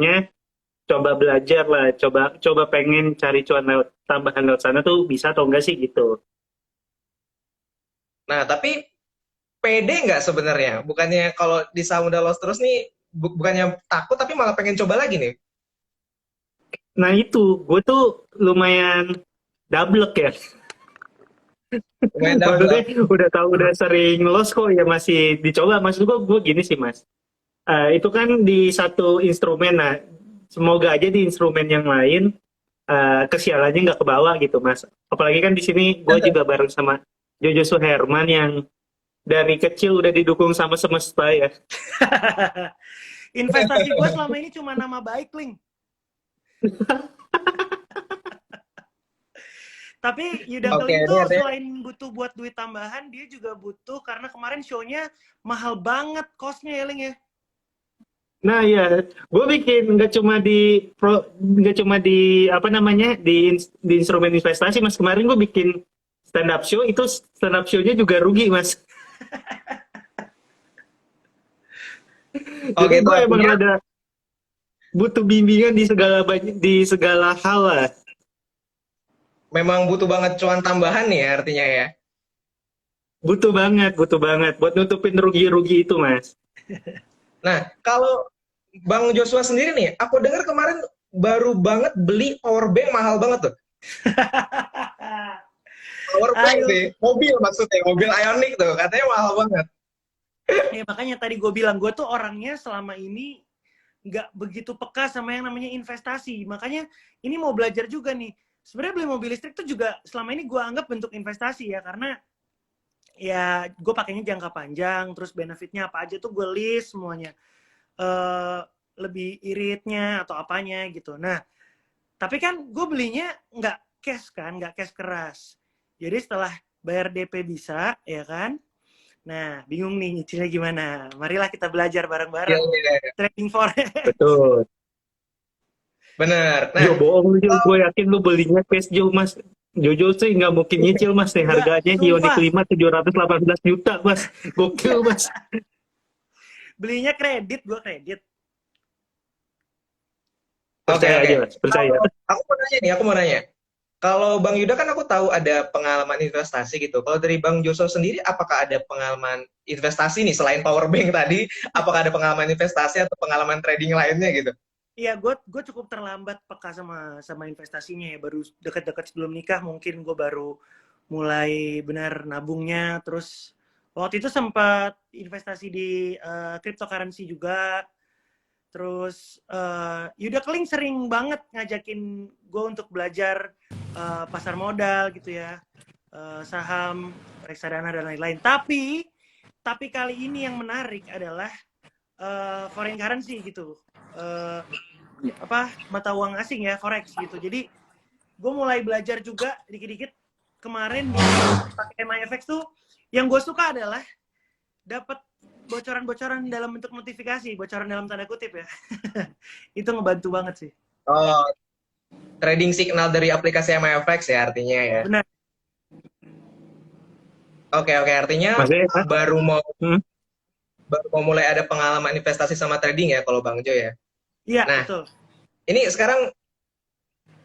akhirnya coba belajar lah, coba pengen cari cuan lewat tambahan lewat sana tuh bisa atau enggak sih gitu. Nah, tapi pede nggak sebenarnya? Bukannya kalau di saham udah loss terus nih, bukannya takut tapi malah pengen coba lagi nih. Nah itu, gue tuh lumayan dablek ya. Lumayan Maksudnya double. udah tahu udah sering loss kok ya masih dicoba. Maksud gue gini sih mas. Itu kan di satu instrumen, nah semoga aja di instrumen yang lain kesialannya nggak ke bawah gitu mas. Apalagi kan di sini gue juga bareng sama Jojo Suherman yang dari kecil udah didukung sama semesta ya. Investasi gue selama ini cuma nama baik, Ling. Tapi Yuda Oke, Keling ini tuh artinya selain butuh buat duit tambahan, dia juga butuh karena kemarin show-nya mahal banget cost-nya ya, Ling ya. Nah ya, gue bikin nggak cuma di apa namanya di instrumen investasi mas. Kemarin gue bikin stand up show, itu stand up show-nya juga rugi mas. Jadi oke itu gue emang artinya rada butuh bimbingan di segala hal lah. memang butuh banget cuan tambahan nih ya artinya ya. Butuh banget buat nutupin rugi-rugi itu mas. Nah, kalau Bang Joshua sendiri nih, aku dengar kemarin baru banget beli power bank mahal banget tuh. Power bank Ayo. sih, mobil maksudnya, mobil Ioniq tuh, katanya mahal banget. Ya makanya tadi gue bilang, gue tuh orangnya selama ini nggak begitu peka sama yang namanya investasi. Makanya ini mau belajar juga nih. Sebenarnya beli mobil listrik tuh juga selama ini gue anggap bentuk investasi ya, karena ya gue pakainya jangka panjang, terus benefitnya apa aja tuh gue list semuanya. Eh lebih iritnya atau apanya gitu. Nah, tapi kan gue belinya nggak cash kan, nggak cash keras. Jadi setelah bayar DP bisa, ya kan? Nah, bingung nih nyicilnya gimana. Marilah kita belajar Iya, bareng-bareng iya, iya. trading forex. Betul. Bener. Nah, Jo bohong lu Jo, gue oh, yakin lu belinya cash Jo mas. Jojo sih nggak mungkin nyicil mas nih, Enggak, harganya Ioniq sumpah. 5 718 juta mas. Gokil mas. Belinya kredit, gue kredit. oke, Percaya oke. aja mas, percaya. Kalau aku mau nanya nih, aku mau nanya. Kalau Bang Yuda kan aku tahu ada pengalaman investasi gitu. Kalau dari Bang Joshua sendiri, apakah ada pengalaman investasi nih selain power bank tadi? Apakah ada pengalaman investasi atau pengalaman trading lainnya gitu? Iya, gue cukup terlambat peka sama investasinya ya. Baru deket-deket sebelum nikah mungkin gue baru mulai benar nabungnya. Terus waktu itu sempat investasi di cryptocurrency juga. Terus Yuda Keling sering banget ngajakin gue untuk belajar pasar modal gitu ya, saham, reksadana dan lain-lain. Tapi kali ini yang menarik adalah foreign currency gitu, uh, apa mata uang asing ya, forex gitu. Jadi gue mulai belajar juga dikit-dikit kemarin di pakai MyFX tuh. Yang gue suka adalah dapat bocoran-bocoran dalam bentuk notifikasi, bocoran dalam tanda kutip ya. Itu ngebantu banget sih. Oh, trading signal dari aplikasi MFX ya artinya ya. Benar. Oke, oke, artinya Maksudnya, baru mau hmm? baru mau mulai ada pengalaman investasi sama trading ya kalau Bang Jo ya. Iya, Nah, betul. ini sekarang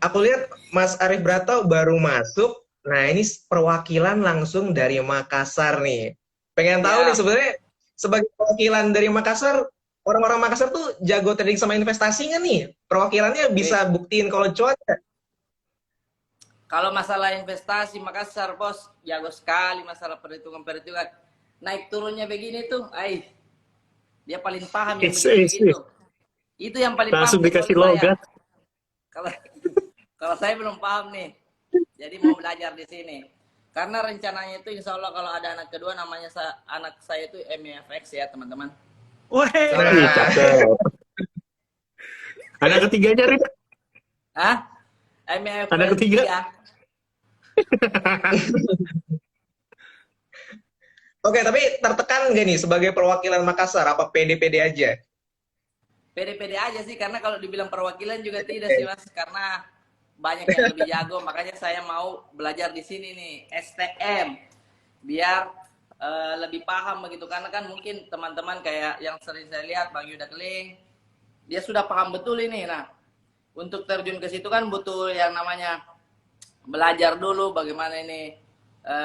aku lihat Mas Arif Brato baru masuk. Nah, ini perwakilan langsung dari Makassar nih. Pengen tahu nih Ya, sebenarnya sebagai perwakilan dari Makassar, orang-orang Makassar tuh jago trading sama investasi nggak nih? Perwakilannya oke. bisa buktiin kalau cuan nggak? Kalau masalah investasi Makassar, bos, jago sekali masalah perhitungan-perhitungan. Naik turunnya begini tuh, dia paling paham yang Is. begitu-begitu. Itu yang paling paham Langsung kecuali dikasih saya. logat. Kalau kalau saya belum paham nih. Jadi mau belajar di sini. Karena rencananya itu insya Allah kalau ada anak kedua namanya anak saya itu MEFX ya teman-teman. Woi, Ih, Nah, cakep. Anak ketiganya, Rip. Ah, Anak MEFX ketiga. 3. oke, tapi tertekan nggak nih sebagai perwakilan Makassar? Apa pede-pede aja? Pede-pede aja sih, karena kalau dibilang perwakilan juga tidak sih mas, karena banyak yang lebih jago, makanya saya mau belajar di sini nih STM biar lebih paham begitu, karena kan mungkin teman-teman kayak yang sering saya lihat Bang Yuda Keling dia sudah paham betul ini. Nah, untuk terjun ke situ kan butuh yang namanya belajar dulu bagaimana ini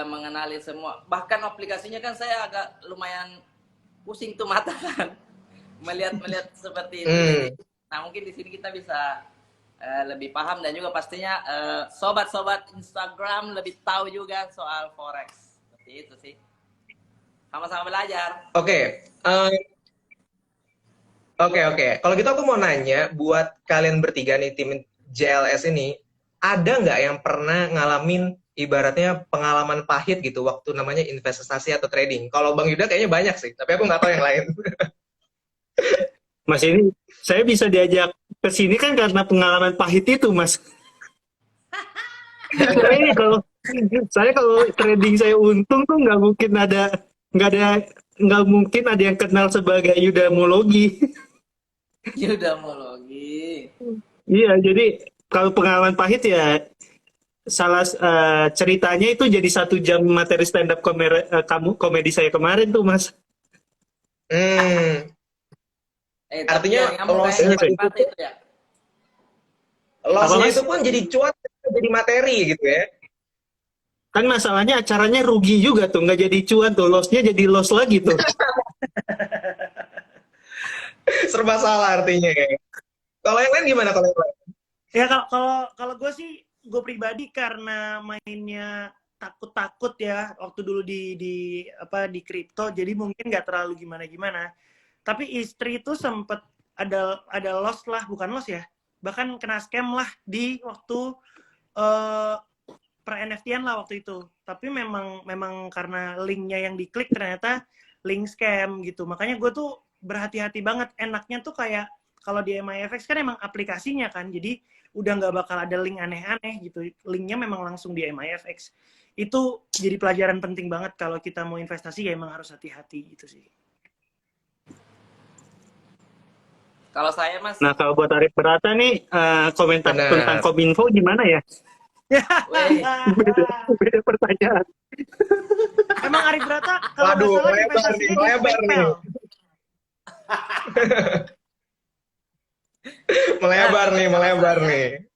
mengenali semua. Bahkan aplikasinya kan saya agak lumayan pusing tuh mata kan melihat seperti itu. Nah, mungkin di sini kita bisa lebih paham dan juga pastinya sobat-sobat Instagram lebih tahu juga soal forex. Seperti itu sih. Sama-sama belajar. Oke. Oke. Kalau gitu aku mau nanya buat kalian bertiga nih tim JLS ini, ada nggak yang pernah ngalamin ibaratnya pengalaman pahit gitu waktu namanya investasi atau trading? Kalau Bang Yuda kayaknya banyak sih, tapi aku nggak tahu yang lain. Mas ini saya bisa diajak ke sini kan karena pengalaman pahit itu, Mas. Saya kalau trading saya untung tuh nggak mungkin ada yang kenal sebagai yudamologi. Yudamologi. Iya, jadi kalau pengalaman pahit ya ceritanya itu jadi 1 jam materi stand up komedi saya kemarin tuh, Mas. Artinya lossnya itu ya. Lossnya itu pun jadi cuan, jadi materi gitu ya. Kan masalahnya acaranya rugi juga tuh, nggak jadi cuan tuh, lossnya jadi loss lagi tuh. Serba salah artinya ya. Kalau yang lain gimana kalau yang lain? Ya kalau gue sih, gue pribadi karena mainnya takut ya waktu dulu di kripto, jadi mungkin nggak terlalu gimana. Tapi istri itu sempet ada loss lah, bukan loss ya, bahkan kena scam lah di waktu per NFT-an lah waktu itu. Tapi memang karena linknya yang diklik ternyata link scam gitu. Makanya gue tuh berhati-hati banget. Enaknya tuh kayak kalau di MIFX kan emang aplikasinya kan, jadi udah nggak bakal ada link aneh-aneh gitu. Linknya memang langsung di MIFX. Itu jadi pelajaran penting banget kalau kita mau investasi, ya emang harus hati-hati gitu sih. Kalau saya, Mas. Nah, kalau buat Arif Berata nih, komentar tentang Kominfo gimana ya? Beda pertanyaan. Emang Arif Berata kalau nggak salah investasinya di PayPal. melebar nih.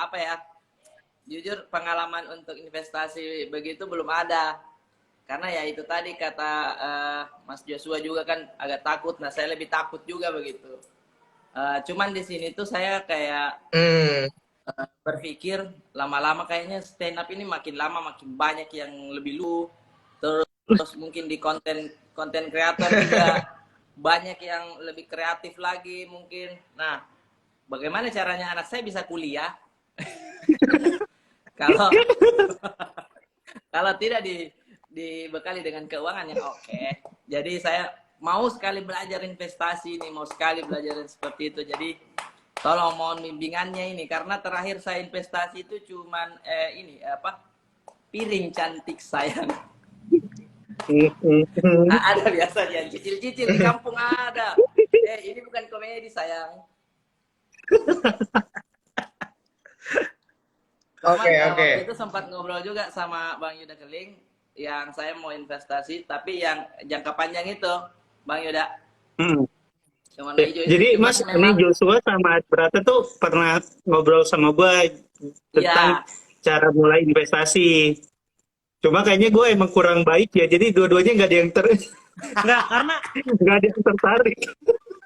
Apa ya? Jujur pengalaman untuk investasi begitu belum ada. Karena ya itu tadi kata Mas Joshua juga kan agak takut. Nah, saya lebih takut juga begitu. Cuman di sini tuh saya kayak berpikir lama-lama kayaknya stand up ini makin lama makin banyak yang lebih terus mungkin di konten kreator juga banyak yang lebih kreatif lagi mungkin. Nah, bagaimana caranya anak saya bisa kuliah kalau tidak dibekali dengan keuangan yang oke. Jadi saya mau sekali belajar investasi ini, mau sekali belajar seperti itu. Jadi tolong mohon bimbingannya ini, karena terakhir saya investasi itu cuman piring cantik sayang. Ada biasanya cicil-cicil di kampung ada. Ini bukan komedi sayang. Oke. Itu sempat ngobrol juga sama Bang Yuda Keling yang saya mau investasi, tapi yang jangka panjang itu, Bang Yuda. Jadi Mas, ini Joshua sama Berata tuh pernah ngobrol sama gue tentang cara mulai investasi. Cuma kayaknya gue emang kurang baik ya, jadi dua-duanya nggak ada yang nggak ada yang tertarik.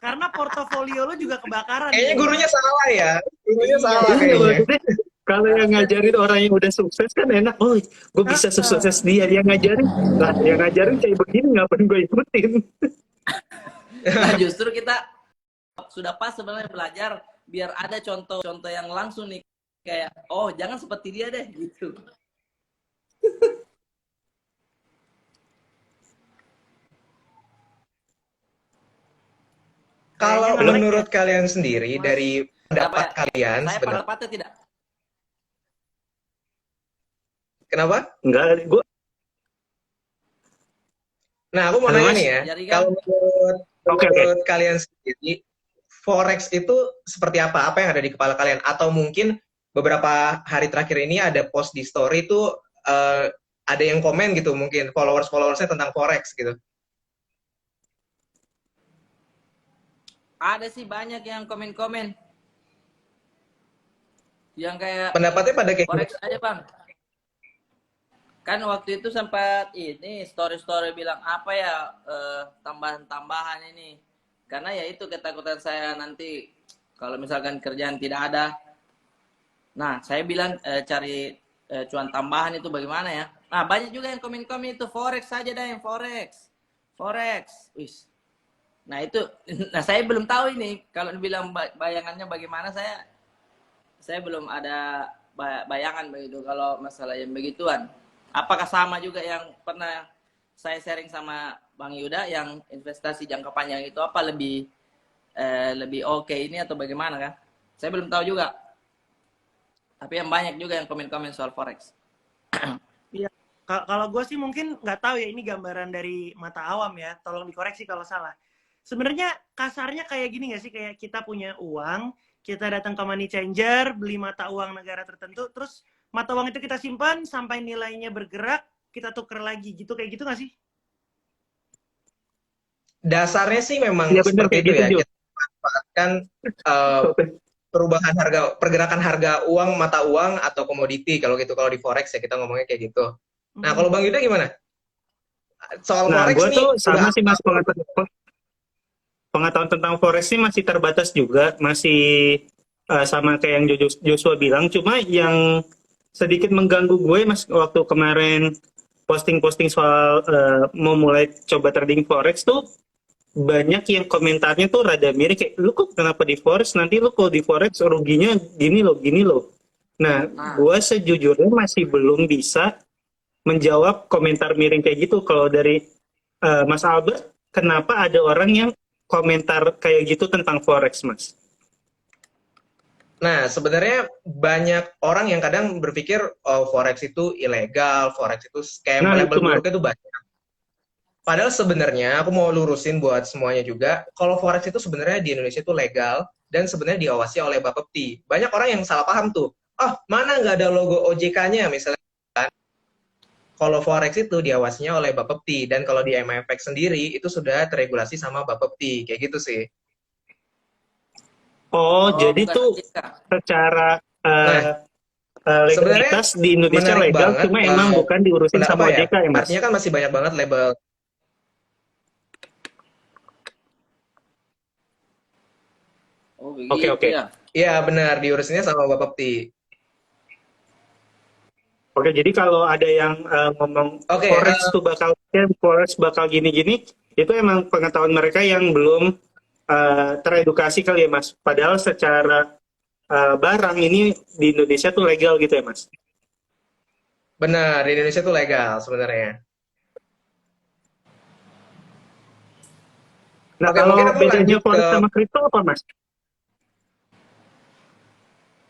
Karena portofolio lo juga kebakaran. Kayaknya gurunya salah ya. Gurunya salah kayaknya. Kalau yang ngajarin orang yang udah sukses kan enak. Oh, gue bisa sukses dia. Yang ngajarin kayak begini, ngapain gue ikutin? Nah, justru kita sudah pas sebenarnya belajar biar ada contoh-contoh yang langsung nih, kayak oh jangan seperti dia deh gitu. Kalau menurut kalian sendiri, Mas, dari pendapat kalian saya sebenarnya, pendapatnya tidak. Kenapa? Enggak, gue. Nah, aku mau nanya nih ya. Kalau menurut kalian sendiri, forex itu seperti apa? Apa yang ada di kepala kalian? Atau mungkin beberapa hari terakhir ini ada post di story itu ada yang komen gitu, mungkin followersnya tentang forex gitu. ada sih banyak yang komen-komen yang kayak Pendapatnya pada kayak forex aja bang. Kan waktu itu sempat ini story-story bilang apa ya, tambahan-tambahan ini. Karena ya itu ketakutan saya nanti kalau misalkan kerjaan tidak ada. Nah, saya bilang cari cuan tambahan itu bagaimana ya. Nah, banyak juga yang komen-komen itu forex saja dah, yang forex. Forex. Wis. Nah, itu nah saya belum tahu ini kalau dibilang bayangannya bagaimana, saya belum ada bayangan begitu kalau masalah yang begituan. Apakah sama juga yang pernah saya sharing sama Bang Yuda yang investasi jangka panjang itu apa lebih oke ini atau bagaimana kan? Saya belum tahu juga. Tapi yang banyak juga yang komen-komen soal forex. Iya. Kalau gue sih mungkin nggak tahu ya, ini gambaran dari mata awam ya. Tolong dikoreksi kalau salah. Sebenarnya kasarnya kayak gini nggak sih? Kayak kita punya uang, kita datang ke money changer, beli mata uang negara tertentu, terus mata uang itu kita simpan sampai nilainya bergerak, kita tuker lagi gitu. Kayak gitu nggak sih? dasarnya sih memang Iya benar seperti kayak itu gitu ya. juga. Kita manfaatkan perubahan pergerakan harga uang, mata uang atau komoditi kalau gitu. Kalau di forex ya kita ngomongnya kayak gitu. Nah, kalau Bang Yuda gimana? Soal Nah, forex gue nih tuh udah sama sih mas, pengetahuan tentang forex sih masih terbatas juga, masih sama kayak yang Joshua bilang. Cuma yang sedikit mengganggu gue mas waktu kemarin posting-posting soal mau mulai coba trading forex tuh, banyak yang komentarnya tuh rada mirip kayak, lu kok kenapa di forex, nanti lu kalau di forex ruginya gini loh, gini loh. Nah, gue sejujurnya masih belum bisa menjawab komentar miring kayak gitu. Kalau dari Mas Albert, kenapa ada orang yang komentar kayak gitu tentang forex, Mas? Nah, sebenarnya banyak orang yang kadang berpikir oh, forex itu ilegal, forex itu scam, Nah, label itu Mas. buruknya itu banyak. Padahal sebenarnya aku mau lurusin buat semuanya juga, kalau forex itu sebenarnya di Indonesia itu legal dan sebenarnya diawasi oleh Bapepti. Banyak orang yang salah paham tuh. Oh, mana nggak ada logo OJK-nya misalnya. Kalau forex itu diawasinya oleh Bapepti dan kalau di MIFX sendiri itu sudah teregulasi sama Bapepti, kayak gitu sih. Oh, jadi Bukan tuh OJK. secara Nah, sebenarnya legalitas di Indonesia menarik legal, banget. cuma emang bukan diurusin Apa sama ya? OJK ya, Mas? Artinya kan masih banyak banget label. Oh, Oke, begitu oke. ya. Iya, benar, diurusinnya sama Bapepti. Oke, jadi kalau ada yang ngomong Oke, forex tuh bakal scam, forex bakal gini-gini, itu emang pengetahuan mereka yang belum teredukasi kali ya, Mas. Padahal secara barang ini di Indonesia tuh legal gitu ya, Mas. benar, di Indonesia tuh legal sebenarnya. Nah, Oke, kalau mungkin aku bedanya lanjut ke. forex sama kripto apa, Mas?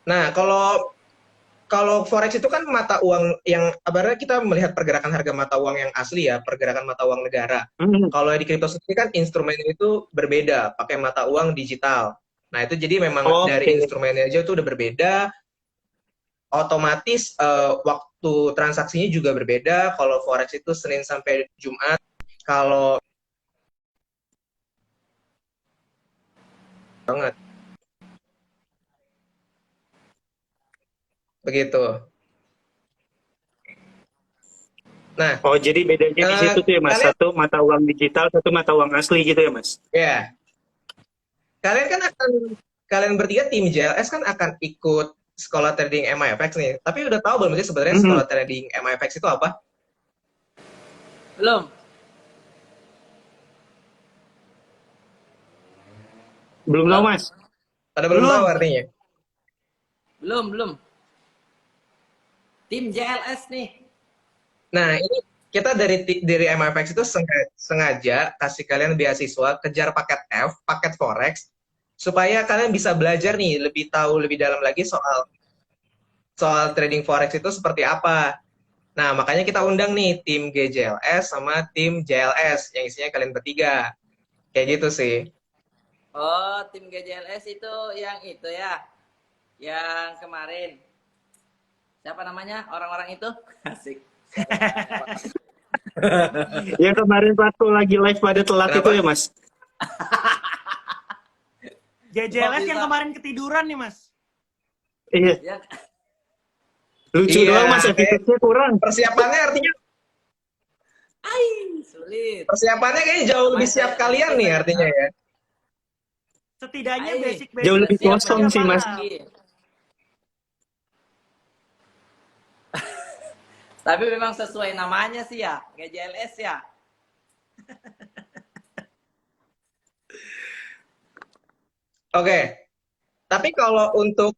Nah, kalau forex itu kan mata uang yang ibaratnya kita melihat pergerakan harga mata uang yang asli ya, pergerakan mata uang negara. Hmm. Kalau di kripto sendiri kan instrumennya itu berbeda, pakai mata uang digital. Nah, itu jadi memang dari Oke. instrumennya aja itu udah berbeda, otomatis waktu transaksinya juga berbeda. Kalau forex itu Senin sampai Jumat, kalau banget begitu. Nah, Oh, jadi bedanya di situ tuh ya, Mas. kalian Satu mata uang digital, satu mata uang asli gitu ya, Mas. ya, kalian kan akan kalian bertiga tim JLS kan akan ikut sekolah trading MIFX nih. Tapi udah tahu belum sih sebenarnya Mhm. sekolah trading MIFX itu apa? Belum. Belum tahu, Mas. Pada belum Belum. tahu artinya. Belum. Tim JLS nih. Nah, ini kita dari MIFX itu sengaja kasih kalian beasiswa kejar paket F, paket Forex, supaya kalian bisa belajar nih, lebih tahu lebih dalam lagi soal trading Forex itu seperti apa. Nah, makanya kita undang nih tim GJLS sama tim JLS yang isinya kalian bertiga. Kayak gitu sih. Oh, tim GJLS itu ya. Yang kemarin. Siapa namanya? Orang-orang itu? Asik. Yang kemarin waktu lagi live pada telat Kenapa? itu ya, Mas. JJLS yang bisa. kemarin ketiduran nih, Mas. Iya, Ya, lucu Iya, doang mas, attitude-nya kurang. persiapannya artinya sulit. persiapannya kayaknya jauh lebih Mas, siap saya- kalian saya nih sangat- artinya ya. Setidaknya Ai, basic-basic Jauh lebih siap kosong udah sih, Mas. paham. Tapi memang sesuai namanya sih ya, GJLS ya. Oke. Tapi kalau untuk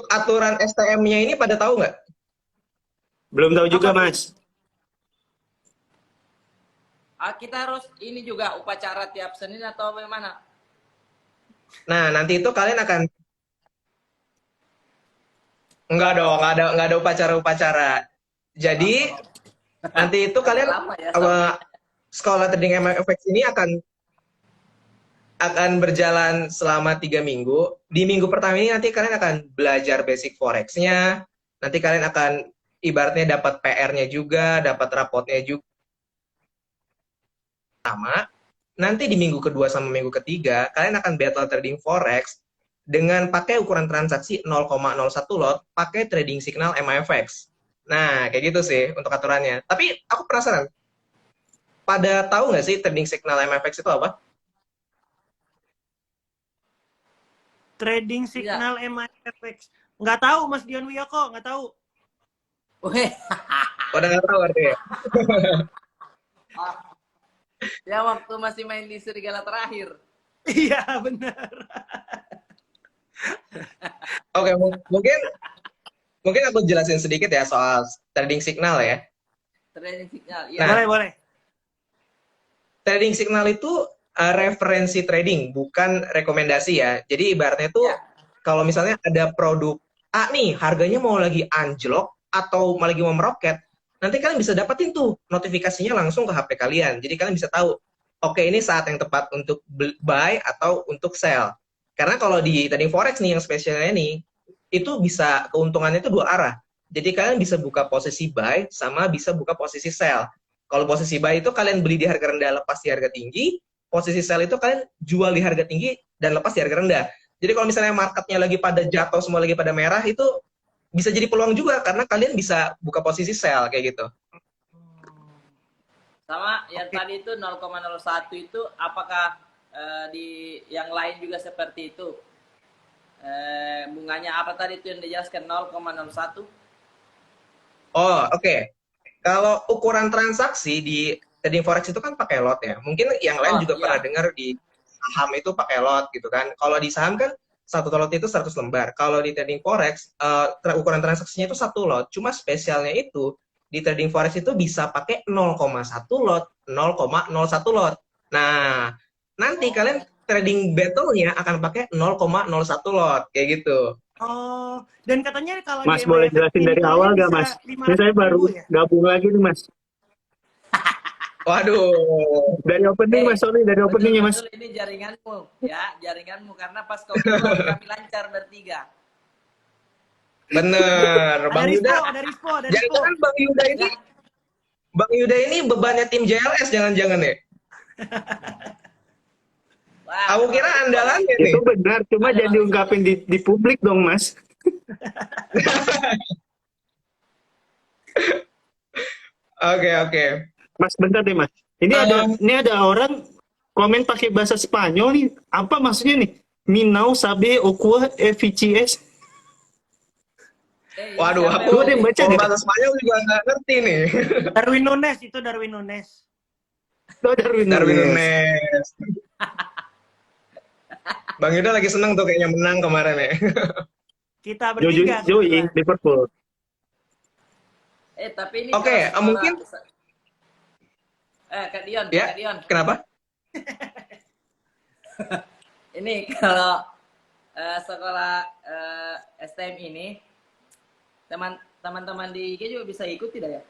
aturan STM-nya ini pada tahu nggak? Belum tahu juga Apa tuh? mas. Kita harus ini juga upacara tiap Senin atau bagaimana? Nah, nanti itu kalian akan enggak dong, nggak ada upacara-upacara. Jadi nanti itu kalian Lama ya, sekolah trading MFX ini akan berjalan selama 3 minggu. Di minggu pertama ini nanti kalian akan belajar basic forex-nya. Nanti kalian akan ibaratnya dapat PR-nya juga, dapat rapotnya juga. Nanti di minggu kedua sama minggu ketiga, kalian akan battle trading forex dengan pakai ukuran transaksi 0,01 lot, pakai trading signal MFX. Nah, kayak gitu sih untuk aturannya. Tapi aku penasaran, pada tahu nggak sih trading signal MFX itu apa? Trading signal MIFX. Nggak tahu Mas Dion Wiyoko, nggak tahu. Weh, Pada nggak tahu artinya. ya waktu masih main di Serigala terakhir. Iya, benar. Oke, mungkin aku jelasin sedikit ya soal trading signal ya. Trading signal. Nah, Boleh, boleh. Trading signal itu referensi trading, bukan rekomendasi ya. Jadi ibaratnya tuh Ya. kalau misalnya ada produk A nih, harganya mau lagi anjlok atau lagi mau meroket, nanti kalian bisa dapetin tuh notifikasinya langsung ke HP kalian. Jadi kalian bisa tahu, oke ini saat yang tepat untuk buy atau untuk sell. Karena kalau di trading forex nih yang spesialnya nih, itu bisa keuntungannya itu dua arah. Jadi kalian bisa buka posisi buy sama bisa buka posisi sell. Kalau posisi buy itu kalian beli di harga rendah lepas di harga tinggi, posisi sell itu kalian jual di harga tinggi dan lepas di harga rendah. Jadi kalau misalnya marketnya lagi pada jatuh semua lagi pada merah itu bisa jadi peluang juga karena kalian bisa buka posisi sell kayak gitu. Sama yang Oke. tadi itu 0,01 itu apakah di yang lain juga seperti itu? Bunganya apa tadi itu yang dijelaskan 0,01? Oh, oke. Kalau ukuran transaksi di trading forex itu kan pakai lot ya. Mungkin yang lain Oh, juga iya. pernah dengar di saham itu pakai lot gitu kan. Kalau di saham kan satu lot itu 100 lembar. Kalau di trading forex ukuran transaksinya itu satu lot. Cuma spesialnya itu di trading forex itu bisa pakai 0,1 lot, 0,01 lot. Nah, nanti kalian trading battle-nya akan pakai 0,01 lot kayak gitu. Oh, dan katanya kalau Mas di boleh MIFX jelasin dari minimalnya awal gak bisa mas? 500.000 Ini saya baru ya? gabung lagi nih mas. Waduh. Dari opening mas, sorry dari openingnya mas. Betul ini jaringanmu ya, jaringanmu karena pas kau keluar kami lancar bertiga. Bener, Bang Yuda. Ada Rispo. Jangan-jangan Bang Yuda ini bebannya tim JLS jangan-jangan ya? Wah, Aku kira andalannya nih. Itu benar, cuma Ada jangan mas. diungkapin di publik dong mas. Oke. Mas bentar deh mas. Ini ada orang komen pakai bahasa Spanyol nih. Apa maksudnya nih? Minau sabe okua eficies. Waduh, siapa aku Lu ada yang baca kalau nggak? bahasa Spanyol juga nggak ngerti nih. Darwin Nunes itu Darwin Nunes. Oh, Darwin Nunes. Bang Yuda lagi seneng tuh kayaknya menang kemarin ya. Kita bertiga. Joey, kebetulan. Liverpool. Tapi ini Oke, kalau sekolah- mungkin Kak Dion, ya. Kak Dion. Kenapa? Ini kalau sekolah STM ini teman-teman di IG juga bisa ikut tidak ya?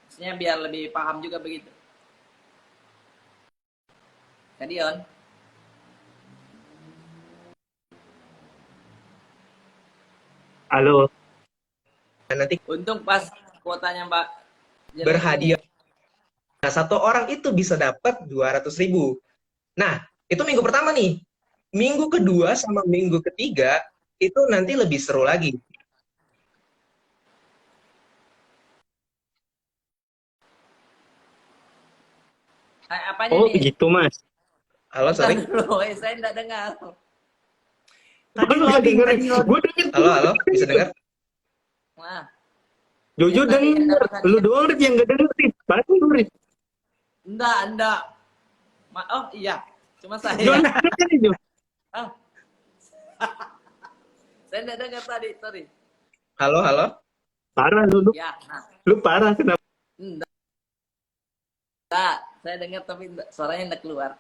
Maksudnya biar lebih paham juga begitu. Kak Dion. Halo. Dan nanti Untung pas kuotanya Mbak berhadiah. Nah, satu orang itu bisa dapat 200.000. Nah, Itu minggu pertama nih. Minggu kedua sama minggu ketiga itu nanti lebih seru lagi. Apanya Oh, nih? gitu, Mas. Halo, Bentar sorry. dulu, saya enggak dengar. Tadi Lu nggak loading, dengerin. tadi loading. Gue denger. Halo, bisa dengar? Nah, Jojo yang tadi denger. kata Lu dia, doang Rip, yang nggak denger, Rip. Baru lu, Rip. enggak. Oh iya, cuma saya. Jojo denger nih, Jo. Ah, saya enggak dengar tadi, sorry. Halo, halo. Parah lu. Ya, nah, Lu parah, kenapa? enggak. Saya dengar tapi suaranya enggak keluar.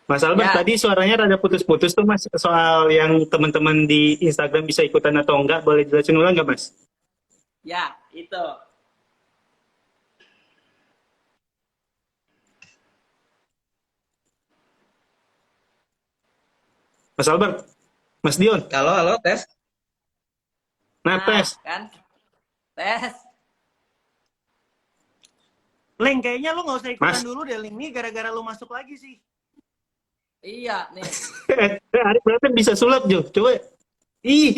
Mas Albert, Ya. tadi suaranya rada putus-putus tuh, Mas. Soal yang teman-teman di Instagram bisa ikutan atau enggak. Boleh jelasin ulang nggak, Mas? Ya, itu. Mas Albert, Mas Dion, Halo, halo, tes. nah tes. Kan? Tes. Link, kayaknya lu nggak usah ikutan Mas. dulu deh, Link. Nih gara-gara lu masuk lagi sih. Iya, nih. Arif berarti bisa sulap, Jo. Coba. Ih.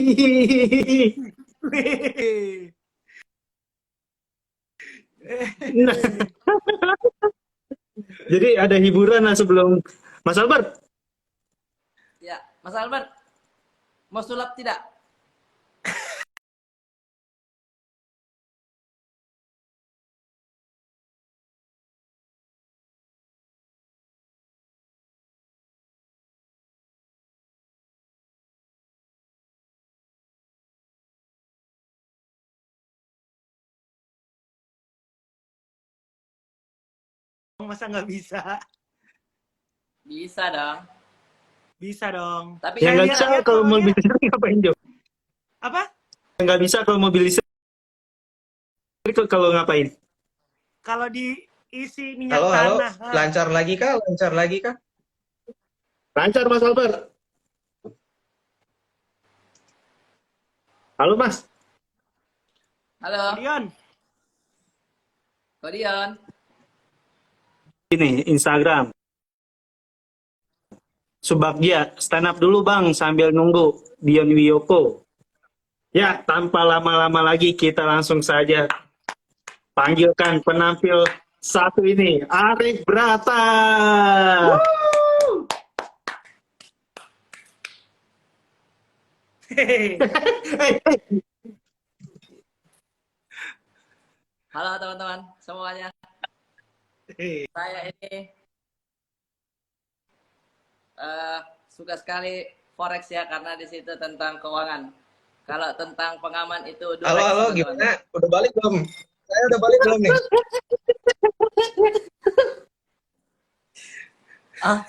Nah, jadi ada hiburan lah sebelum Mas Albert. Ya, Mas Albert. Mau sulap tidak? Masa nggak bisa? Bisa dong. Bisa dong. Tapi Yang nggak lihat- bisa lihat kalau follow-nya. mobil listrik ngapain, Jo? Apa? Yang nggak bisa kalau mobil listrik kalau ngapain? Kalau diisi minyak Halo, halo. tanah. Nah, Lancar lagi kah? Lancar lagi kah? Lancar, Mas Albert. Halo, Mas. halo, Dion. Kodion. Ini Instagram. Subagja, stand up dulu Bang sambil nunggu Dion Wiyoko. Ya, tanpa lama-lama lagi kita langsung saja panggilkan penampil satu ini, Arif Brata. Hehehe. Halo teman-teman semuanya. Saya ini suka sekali forex ya karena di situ tentang keuangan. Kalau tentang pengaman itu durex, Halo, halo, teman-teman. gimana? Udah balik belum? Saya udah balik belum nih? Ah,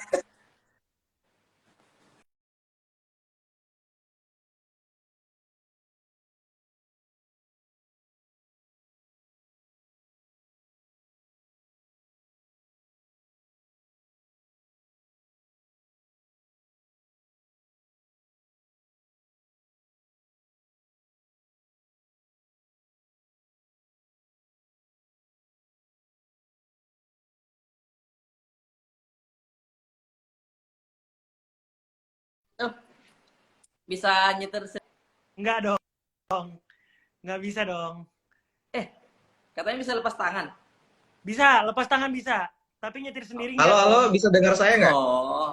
tuh, bisa nyetir. Enggak dong. Nggak bisa dong. Katanya bisa lepas tangan. Bisa, lepas tangan bisa. Tapi nyetir sendiri nggak Halo, halo, dong. bisa dengar saya nggak? Oh,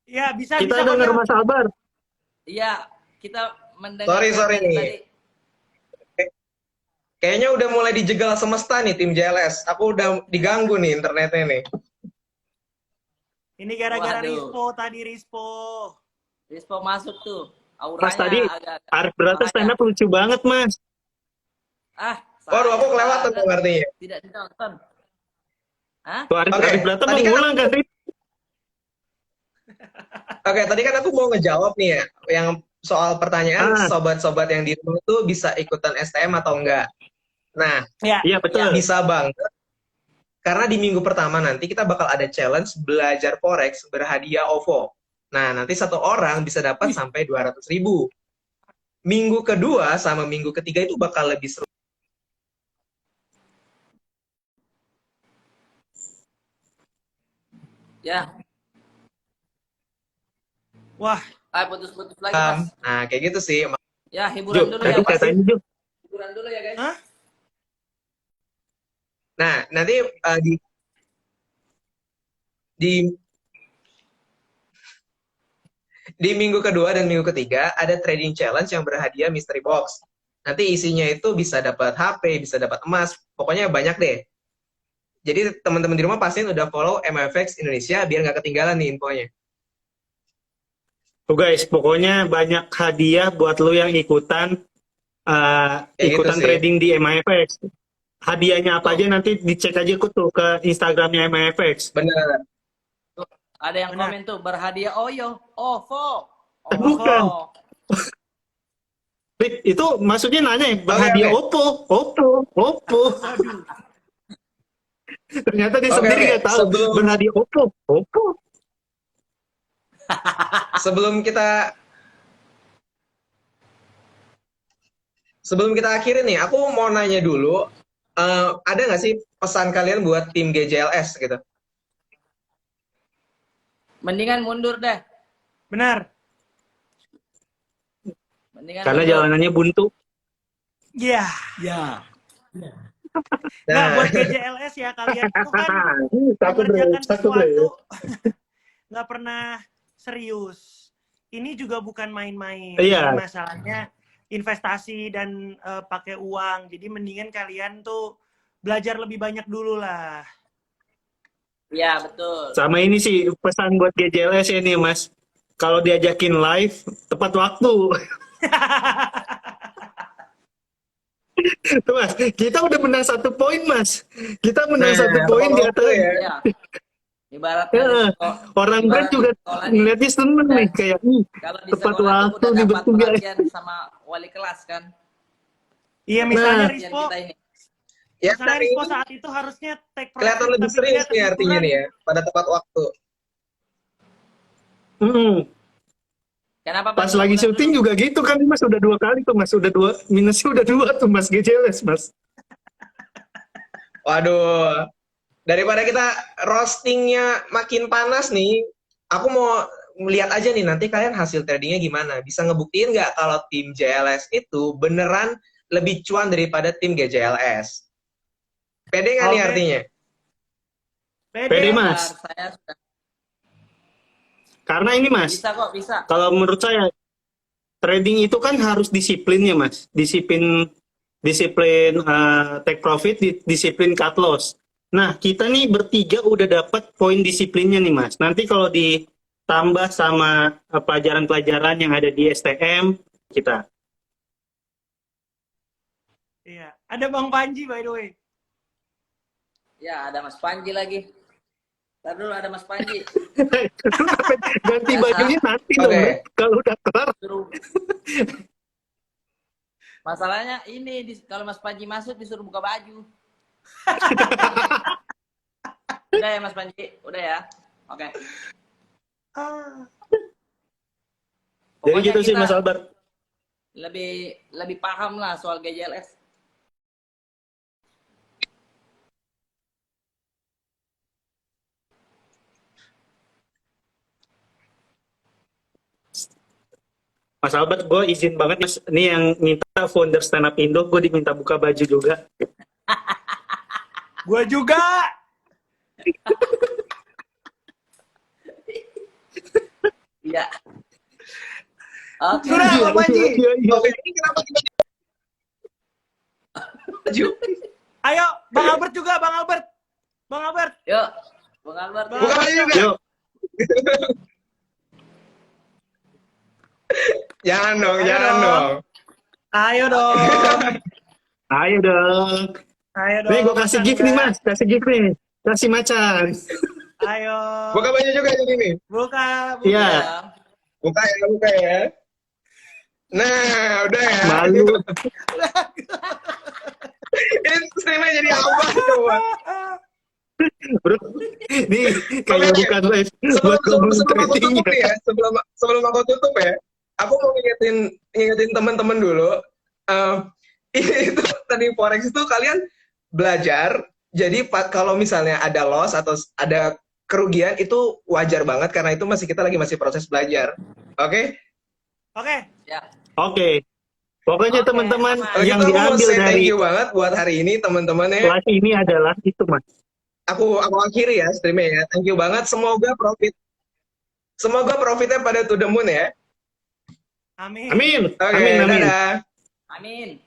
Ya, bisa, Kita bisa. dengar Kodam. Mas Albert. iya, kita mendengar. Sorry nih. tadi. Kayaknya udah mulai dijegal semesta nih tim JLS. Aku udah diganggu nih internetnya nih. Ini gara-gara Waduh. Rispo tadi, Rispo. Rispo masuk tuh. Auranya Mas tadi agak Arif Brata bahaya. stand up lucu banget, Mas. Waduh, aku kelewatan saya tuh artinya. tidak ditonton. Hah? Tuh Arif, Oke, Arif Brata mau tadi kan ngulang kan, Rip? Oke, tadi kan aku mau ngejawab nih ya, yang soal pertanyaan Ah. sobat-sobat yang di rumah tuh bisa ikutan STM atau enggak. Nah, Ya, Iya, betul. bisa banget. Karena di minggu pertama nanti kita bakal ada challenge belajar forex berhadiah OVO. Nah, nanti satu orang bisa dapat sampai 200.000. Minggu kedua sama minggu ketiga itu bakal lebih seru. Ya, Wah, putus-putus lagi Mas. Nah, kayak gitu sih. Ya, Jo, hiburan dulu tadi ya Mas. katanya Jo. Hiburan dulu ya guys. hah? Nah, nanti di di minggu kedua dan minggu ketiga ada trading challenge yang berhadiah mystery box. Nanti isinya itu bisa dapat HP, bisa dapat emas, pokoknya banyak deh. Jadi teman-teman di rumah pastiin udah follow MFX Indonesia biar nggak ketinggalan nih infonya. Tuh guys, pokoknya banyak hadiah buat lu yang ikutan Kayak gitu sih. trading di MIFX. Hadiahnya apa Tuh. aja nanti dicek aja tuh ke Instagramnya MIFX. Bener. Ada yang Benar. komen tuh berhadiah Oyo, OVO. Bukan. Rip, itu maksudnya nanya ya, berhadiah oke. Oppo. Aduh. Ternyata dia Oke, sendiri oke. nggak tahu berhadiah Oppo. Sebelum kita akhirin nih, aku mau nanya dulu, ada nggak sih pesan kalian buat tim GJLS gitu? Mendingan mundur deh. Benar. Mendingan Karena mundur. jalanannya buntu. Iya. Ya. Nah, Nah, buat GJLS ya kalian tuh kan Satu deh, mengerjakan satu deh. sesuatu nggak pernah serius. Ini juga bukan main-main. Iya. Jadi masalahnya investasi dan pakai uang. Jadi mendingan kalian tuh belajar lebih banyak dulu lah. Iya, betul. Sama ini sih pesan buat GJLS ini Mas. Kalau diajakin live, tepat waktu. Tuh Mas, kita udah menang 1 poin Mas. Kita menang 1 poin di atas. ya. Iya. Ibaratnya Orang brand juga sekolah nih, ngeliatnya seneng nih kayak kalau di tepat sekolah tuh waktu udah nih dapat bertugas. perhatian sama wali kelas kan. Iya, misalnya Nah. Perhatian Rispo, kita ini. Ya, misalnya hari Rispo ini saat itu harusnya take profit, kelihatan lebih tapi serius dia nih artinya ketiduran. nih ya, pada tepat waktu. Kenapa Pas Bang? lagi Ulang syuting dulu. juga gitu kan Mas, udah 2 kali tuh Mas, minusnya udah 2 tuh Mas GJLS Mas. Waduh, daripada kita roastingnya makin panas nih, aku mau melihat aja nih nanti kalian hasil tradingnya gimana. Bisa ngebuktiin nggak kalau tim JLS itu beneran lebih cuan daripada tim GJLS? Pede nggak nih Oke. artinya? Pede, Mas. Saya sudah Karena ini Mas, bisa kok, bisa. kalau menurut saya trading itu kan harus disiplin ya Mas. Disiplin take profit, disiplin cut loss. Nah, kita nih bertiga udah dapat poin disiplinnya nih Mas. Nanti kalau ditambah sama pelajaran-pelajaran yang ada di STM kita. Iya, ada Bang Panji by the way. Ya, ada Mas Panji lagi. Ntar dulu ada Mas Panji. Ganti bajunya nanti Oke. dong, Bre. Kalau udah kelar. Suruh. Masalahnya ini, kalau Mas Panji masuk disuruh buka baju. Udah ya Mas Panji? Udah ya? Oke. Jadi Pokoknya gitu sih kita Mas Albert. lebih paham lah soal GJLS. Mas Albert, gue izin banget Mas. Ini yang minta founder stand up Indo, gue diminta buka baju juga. Gua juga. Iya. Oke. Sudah, Bang Panji. Iya, iya. Oke, ini kenapa kita baju? Ayo, Bang Albert juga, Bang Albert. Bang Albert. Yuk. Bang Albert. Bang Buka baju juga. Yuk. Jangan dong, Ayo jangan dong. dong. Ayo dong. Ayo dong. Ayo dong. Nih gue kasih gift nih Anda. Mas, kasih gift nih. Kasih macan. Ayo. Buka baju juga jadi nih. Buka. Iya. Buka ya. Nah, udah ya. Malu. Ini streamnya jadi apa coba? Bro, nih kayak Oke. bukan live Sebelum buat ngomong aku tradingnya. tutup ya, sebelum aku tutup ya, aku mau ngingetin teman-teman dulu. Itu tadi forex itu kalian belajar. Jadi kalau misalnya ada loss atau ada kerugian itu wajar banget karena itu kita masih proses belajar. Oke? Oke. Ya. Oke. Pokoknya Oke, teman-teman aman. Kalau yang gitu aku mau diambil say thank dari you banget buat hari ini teman-teman ya. kelas ini adalah itu, Mas. Aku akhiri ya streamnya ya. Thank you banget. Semoga profitnya pada to the moon ya. Amin. Amin. Oke, Amin, amin. dadah. Amin.